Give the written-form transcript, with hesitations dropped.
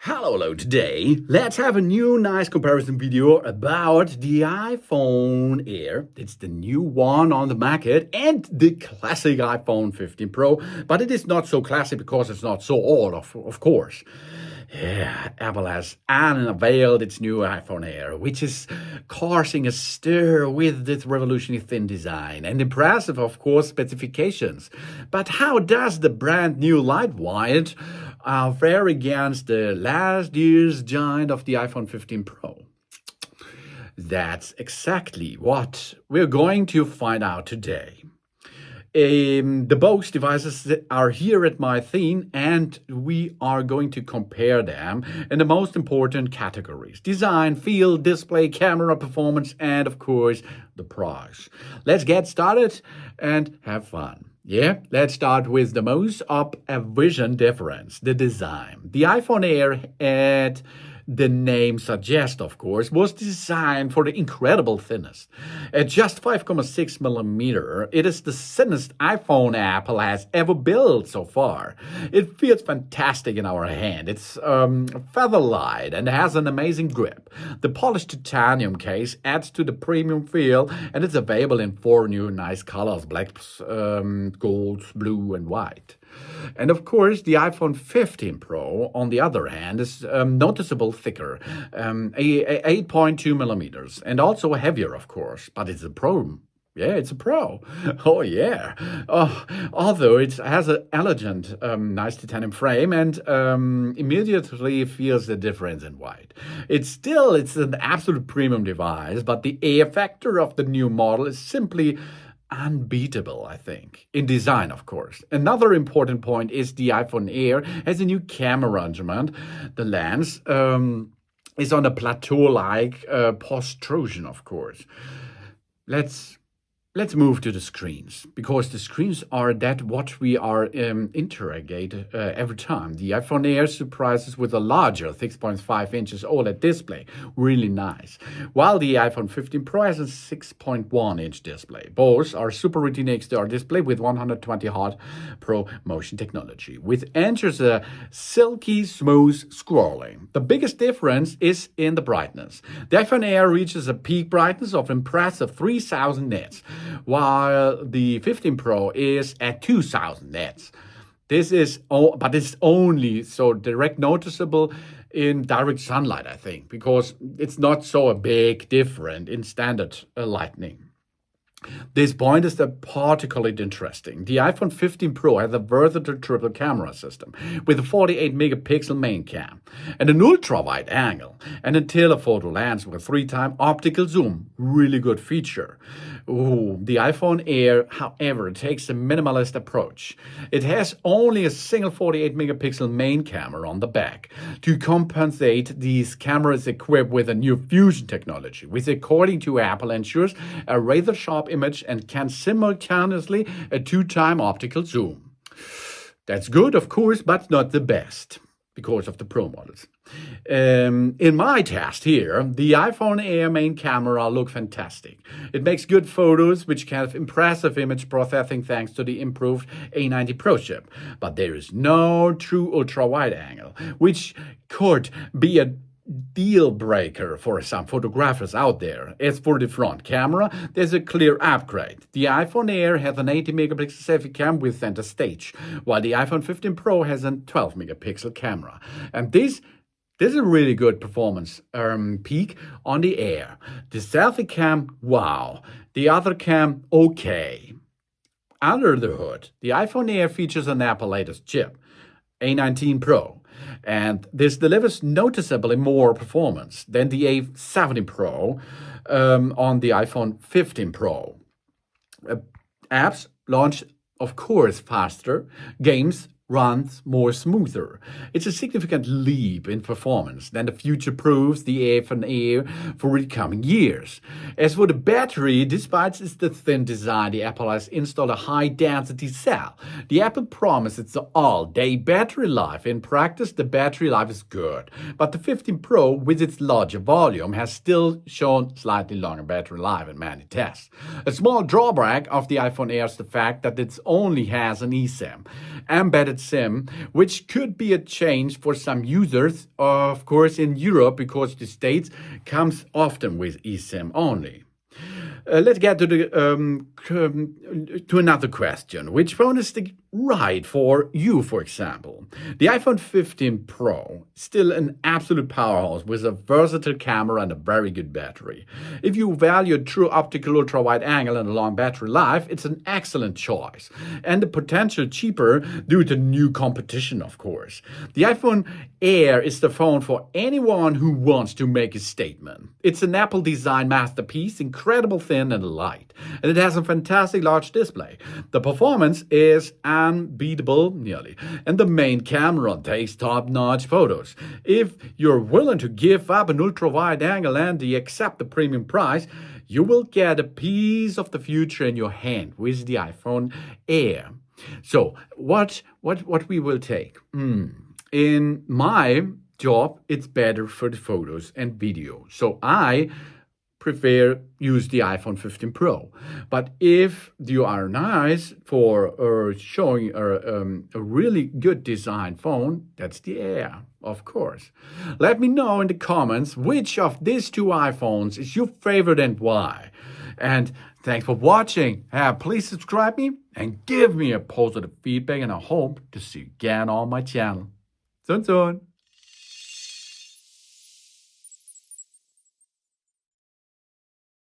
Hello, today let's have a new nice comparison video about the iPhone Air. It's the new one on the market and the classic iPhone 15 Pro, but it is not so classic because it's not so old, of course. Yeah, Apple has unveiled its new iPhone Air, which is causing a stir with its revolutionary thin design and impressive, of course, specifications. But how does the brand new lightweight fare against the last year's giant of the iPhone 15 Pro? That's exactly what we're going to find out today. Both devices are here at my theme, and we are going to compare them in the most important categories: design, feel, display, camera, performance, and of course, the price. Let's get started and have fun. Yeah, let's start with the most vision difference, the design. The iPhone Air, at the name suggests, of course, was designed for the incredible thinness. At just 5.6 millimeter, it is the thinnest iPhone Apple has ever built so far. It feels fantastic in our hand. It's feather light and has an amazing grip. The polished titanium case adds to the premium feel, and it's available in 4 new nice colors: black, gold, blue, and white. And of course, the iPhone 15 Pro, on the other hand, is noticeable thicker, 8.2 millimeters, and also heavier, of course. But it's a Pro. Yeah, it's a Pro. Oh, yeah. Although it has an elegant, nice titanium frame, and immediately feels the difference in weight. It's an absolute premium device, but the air factor of the new model is simply unbeatable, I think. In design, of course. Another important point is the iPhone Air has a new camera arrangement. The lens is on a plateau-like protrusion, of course. Let's move to the screens, because the screens are what we are interrogate every time. The iPhone Air surprises with a larger 6.5 inches OLED display, really nice, while the iPhone 15 Pro has a 6.1 inch display. Both are Super Retina XDR display with 120 Hz Pro motion technology, which ensures a silky smooth scrolling. The biggest difference is in the brightness. The iPhone Air reaches a peak brightness of impressive 3000 nits, while the 15 Pro is at 2000 nits. But it's only so direct noticeable in direct sunlight, I think, because it's not so a big difference in standard lighting. This point is particularly interesting. The iPhone 15 Pro has a versatile triple camera system with a 48 megapixel main cam and an ultra-wide angle and a telephoto lens with a 3-time optical zoom. Really good feature. The iPhone Air, however, takes a minimalist approach. It has only a single 48 megapixel main camera on the back. To compensate, these cameras equipped with a new fusion technology, which, according to Apple, ensures a razor-sharp image and can simultaneously a 2-time optical zoom. That's good, of course, but not the best because of the Pro models. In my test here, the iPhone Air main camera look fantastic. It makes good photos, which can have impressive image processing thanks to the improved A90 Pro chip. But there is no true ultra-wide angle, which could be a deal breaker for some photographers out there. As for the front camera, there's a clear upgrade. The iPhone Air has an 80 megapixel selfie cam with center stage, while the iPhone 15 Pro has a 12 megapixel camera. And this is a really good performance peak on the Air. The selfie cam, wow. The other cam, okay. Under the hood, the iPhone Air features an Apple latest chip, A19 Pro, and this delivers noticeably more performance than the A70 Pro on the iPhone 15 Pro. Apps launch, of course, faster. Games runs more smoother. It's a significant leap in performance that the future proves the iPhone Air for the coming years. As for the battery, despite its thin design, the Apple has installed a high-density cell. The Apple promises it's an all-day battery life. In practice, the battery life is good, but the 15 Pro, with its larger volume, has still shown slightly longer battery life in many tests. A small drawback of the iPhone Air is the fact that it only has an eSIM embedded eSIM, which could be a change for some users, of course, in Europe, because the States comes often with eSIM only. Let's get to another question. Which phone is the right for you, for example? The iPhone 15 Pro, still an absolute powerhouse with a versatile camera and a very good battery. If you value true optical ultra-wide angle and a long battery life, it's an excellent choice. And the potential cheaper due to new competition, of course. The iPhone Air is the phone for anyone who wants to make a statement. It's an Apple design masterpiece, incredible thin and light. And it has a fantastic large display. The performance is unbeatable, nearly. And the main camera takes top-notch photos. If you're willing to give up an ultra-wide angle and accept the premium price, you will get a piece of the future in your hand with the iPhone Air. So, what we will take? In my job, it's better for the photos and video. So I prefer use the iPhone 15 Pro. But if you are nice for showing a really good design phone, that's the Air, of course. Let me know in the comments which of these two iPhones is your favorite and why. And thanks for watching. Please subscribe me and give me a positive feedback, and I hope to see you again on my channel. Soon.